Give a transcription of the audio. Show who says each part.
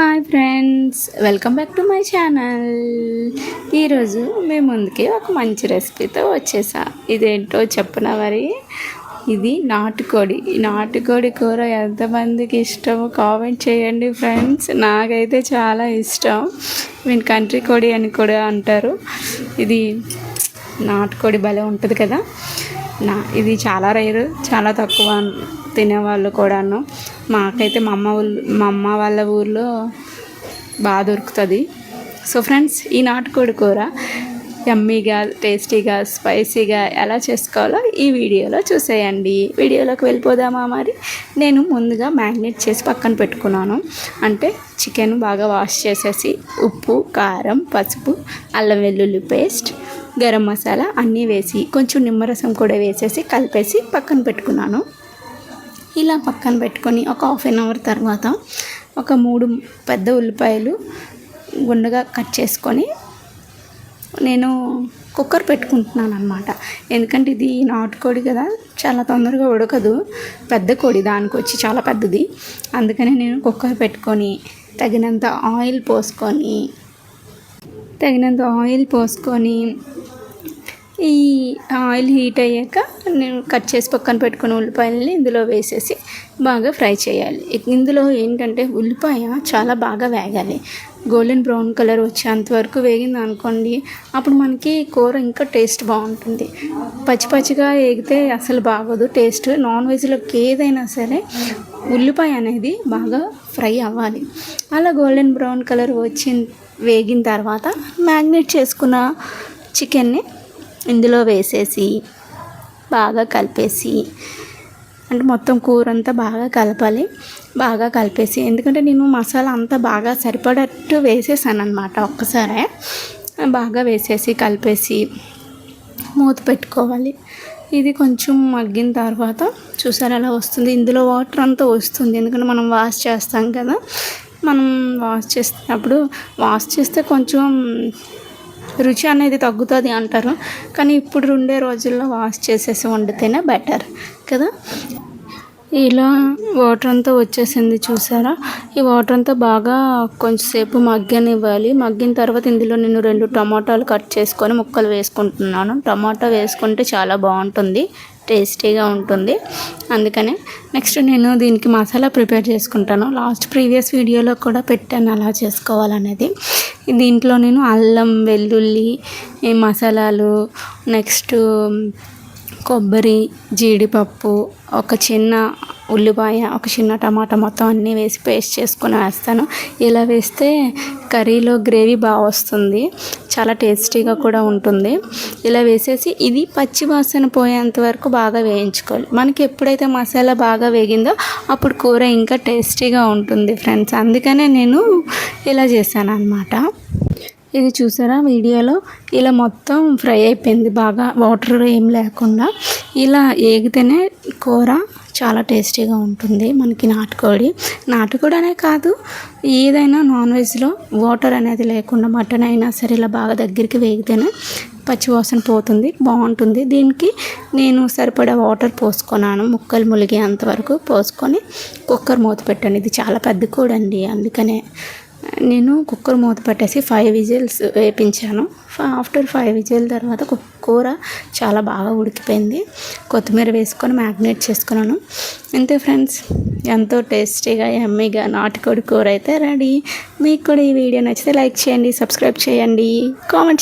Speaker 1: Hi friends, welcome back to my channel. ఈరోజు మేము ముందుకి ఒక మంచి రెసిపీతో వచ్చేసా. ఇదేంటో చెప్పనా మరి. ఇది నాటుకోడి. ఈ నాటుకోడి కూర ఎంతమందికి ఇష్టమో కామెంట్ చేయండి ఫ్రెండ్స్. నాకైతే చాలా ఇష్టం. వీని కంట్రీ కోడి అని కూడా అంటారు. ఇది నాటుకోడి భలే ఉంటుంది కదా. ఇది చాలా రేరు, చాలా తక్కువ తినేవాళ్ళు కూడాను. మాకైతే మా అమ్మ వాళ్ళ ఊర్లో బాగా దొరుకుతుంది. సో ఫ్రెండ్స్, ఈ నాటుకోడి కూర యమ్మీగా, టేస్టీగా, స్పైసీగా ఎలా చేసుకోవాలో ఈ వీడియోలో చూసేయండి. వీడియోలోకి వెళ్ళిపోదామా మరి. నేను ముందుగా మ్యారినేట్ చేసి పక్కన పెట్టుకున్నాను. అంటే చికెన్ బాగా వాష్ చేసేసి ఉప్పు, కారం, పసుపు, అల్లం వెల్లుల్లి పేస్ట్, గరం మసాలా అన్నీ వేసి కొంచెం నిమ్మరసం కూడా వేసేసి కలిపేసి పక్కన పెట్టుకున్నాను. ఇలా పక్కన పెట్టుకొని ఒక హాఫ్ అన్ అవర్ తర్వాత ఒక 3 పెద్ద ఉల్లిపాయలు గుండగా కట్ చేసుకొని నేను కుక్కర్ పెట్టుకుంటున్నాను అన్నమాట. ఎందుకంటే ఇది నాటుకోడి కదా, చాలా తొందరగా ఉడకదు. పెద్ద కోడి, దానికి వచ్చి చాలా పెద్దది. అందుకని నేను కుక్కర్ పెట్టుకొని తగినంత ఆయిల్ పోసుకొని ఈ ఆయిల్ హీట్ అయ్యాక నేను కట్ చేసి పక్కన పెట్టుకున్న ఉల్లిపాయలని ఇందులో వేసేసి బాగా ఫ్రై చేయాలి. ఇందులో ఏంటంటే ఉల్లిపాయ చాలా బాగా వేగాలి. గోల్డెన్ బ్రౌన్ కలర్ వచ్చేంత వరకు వేగింది అనుకోండి, అప్పుడు మనకి కూర ఇంకా టేస్ట్ బాగుంటుంది. పచ్చిగా వేగితే అసలు బాగోదు టేస్ట్. నాన్ వెజ్లోకి ఏదైనా సరే ఉల్లిపాయ అనేది బాగా ఫ్రై అవ్వాలి. అలా గోల్డెన్ బ్రౌన్ కలర్ వేగిన తర్వాత మ్యారినేట్ చేసుకున్న చికెన్ని ఇందులో వేసేసి బాగా కలిపేసి, అంటే మొత్తం కూర అంతా బాగా కలపాలి. బాగా కలిపేసి, ఎందుకంటే నేను మసాలా అంతా బాగా సరిపడట్టు వేసేసాను అనమాట. ఒక్కసారే బాగా వేసేసి కలిపేసి మూత పెట్టుకోవాలి. ఇది కొంచెం మగ్గిన తర్వాత చూసారు అలా వస్తుంది. ఇందులో వాటర్ అంతా వస్తుంది, ఎందుకంటే మనం వాష్ చేస్తాం కదా. మనం వాష్ చేస్తే కొంచెం రుచి అనేది తగ్గుతుంది అంటారు. కానీ ఇప్పుడు ఉండే రోజుల్లో వాష్ చేసేసి వండితేనే బెటర్ కదా. ఇలా వాటర్ అంతా వచ్చేసింది చూసారా. ఈ వాటర్ అంతా బాగా కొంచెంసేపు మగ్గనివ్వాలి. మగ్గిన తర్వాత ఇందులో నేను 2 టమాటాలు కట్ చేసుకొని ముక్కలు వేసుకుంటున్నాను. టమాటా వేసుకుంటే చాలా బాగుంటుంది, టేస్టీగా ఉంటుంది. అందుకనే నెక్స్ట్ నేను దీనికి మసాలా ప్రిపేర్ చేసుకుంటాను. ప్రీవియస్ వీడియోలో కూడా పెట్టాను అలా చేసుకోవాలనేది. దీంట్లో నేను అల్లం, వెల్లుల్లి మసాలాలు, నెక్స్ట్ కొబ్బరి, జీడిపప్పు, ఒక చిన్న ఉల్లిపాయ, ఒక చిన్న టమాటా మొత్తం అన్నీ వేసి పేస్ట్ చేసుకొని వేస్తాను. ఇలా వేస్తే కర్రీలో గ్రేవీ బాగా వస్తుంది, చాలా టేస్టీగా కూడా ఉంటుంది. ఇలా వేసేసి ఇది పచ్చి వాసన పోయేంత వరకు బాగా వేయించుకోవాలి. మనకి ఎప్పుడైతే మసాలా బాగా వేగిందో అప్పుడు కూర ఇంకా టేస్టీగా ఉంటుంది ఫ్రెండ్స్. అందుకనే నేను ఇలా చేశాను అన్నమాట. ఇది చూసారా వీడియోలో, ఇలా మొత్తం ఫ్రై అయిపోయింది బాగా, వాటర్ ఏం లేకుండా. ఇలా ఏగితేనే కూర చాలా టేస్టీగా ఉంటుంది. మనకి నాటుకోడి అనే కాదు, ఏదైనా నాన్ వెజ్లో వాటర్ అనేది లేకుండా, మటన్ అయినా సరే ఇలా బాగా దగ్గరికి వేగితేనే పచ్చివాసన పోతుంది, బాగుంటుంది. దీనికి నేను సరిపడా వాటర్ పోసుకున్నాను, ముక్కలు ములిగేంత వరకు పోసుకొని కుక్కర్ మూత పెట్టాను. ఇది చాలా పెద్ద కోడి అండి, అందుకనే నేను కుక్కర్ మూత పెట్టేసి 5 విజిల్స్ వేపించాను. ఆఫ్టర్ 5 విజిల్ తర్వాత కూర చాలా బాగా ఉడికిపోయింది. కొత్తిమీర వేసుకొని మ్యారినేట్ చేసుకున్నాను. అంతే ఫ్రెండ్స్, ఎంతో టేస్టీగా యమ్మీగా నాటుకోడి కూర అయితే రెడీ. మీకు కూడా ఈ వీడియో నచ్చితే లైక్ చేయండి, సబ్స్క్రైబ్ చేయండి, కామెంట్